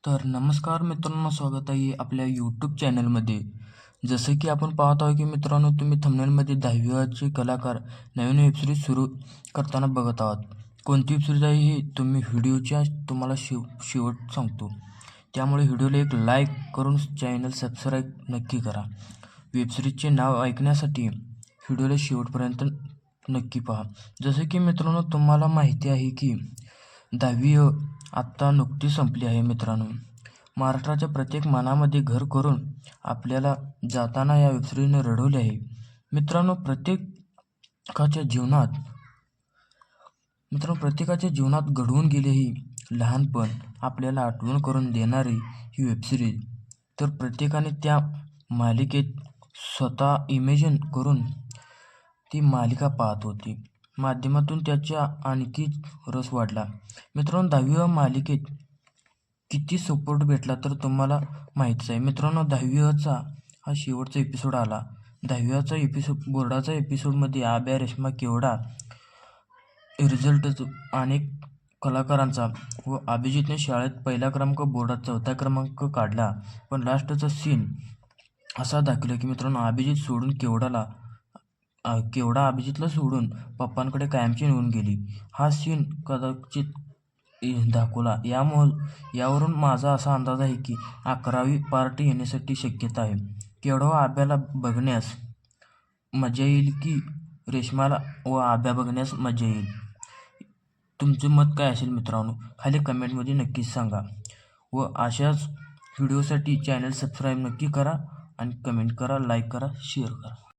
तर नमस्कार मित्रांनो, स्वागत आहे आपल्या यूट्यूब चॅनलमध्ये. जसं की आपण पाहत आहोत की मित्रांनो, तुम्ही थंबनेलमध्ये 10वीचे कलाकार नवीन वेबसिरीज सुरू करताना बघत आहात. कोणती वेबसिरीज आहे ही तुम्ही व्हिडिओच्या तुम्हाला शेवट सांगतो. त्यामुळे व्हिडिओला एक लाईक करून चॅनल सबस्क्राईब नक्की करा. वेबसिरीजचे नाव ऐकण्यासाठी व्हिडिओला शेवटपर्यंत नक्की पहा. जसं की मित्रांनो, तुम्हाला माहिती आहे की 10वी आत्ता नुकतीच संपली आहे मित्रांनो. महाराष्ट्राच्या प्रत्येक मनामध्ये घर करून आपल्याला जाताना या वेबसिरीजने रडवले आहे. मित्रांनो, प्रत्येकाच्या जीवनात घडवून गेले ही लहानपण आपल्याला आठवण करून देणारी ही वेबसिरीज. तर प्रत्येकाने त्या मालिकेत स्वतः इमेजिन करून ती मालिका पाहत होती. माध्यमातून त्याचा आणखी रस वाढला. मित्रांनो, 10वी मालिकेत किती सपोर्ट भेटला तर तुम्हाला माहीतच आहे. मित्रांनो, 10वीचा हा शेवटचा एपिसोड आला. 10वीचा एपिसोड बोर्डाचा एपिसोडमध्ये आब्या, रेश्मा, केवडा रिझल्ट अनेक कलाकारांचा व अभिजितने शाळेत पहिला क्रमांक, बोर्डात 4था क्रमांक काढला. पण लास्टचा सीन असा दाखवला की मित्रांनो, केवडा अभिजितला सोडून पप्पांकडे कायमची निघून गेली. हा सीन कदाचित दाखवला. यावरून माझा असा अंदाज आहे की 11वी पार्ट येण्यासाठी शक्यता आहे. केवढा व आब्याला बघण्यास मजा येईल की रेश्माला व आब्या बघण्यास मजा येईल? तुमचे मत काय असेल मित्रांनो? खाली कमेंटमध्ये नक्कीच सांगा. व अशाच व्हिडिओसाठी चॅनल सबस्क्राईब नक्की करा आणि कमेंट करा, लाईक करा, शेअर करा.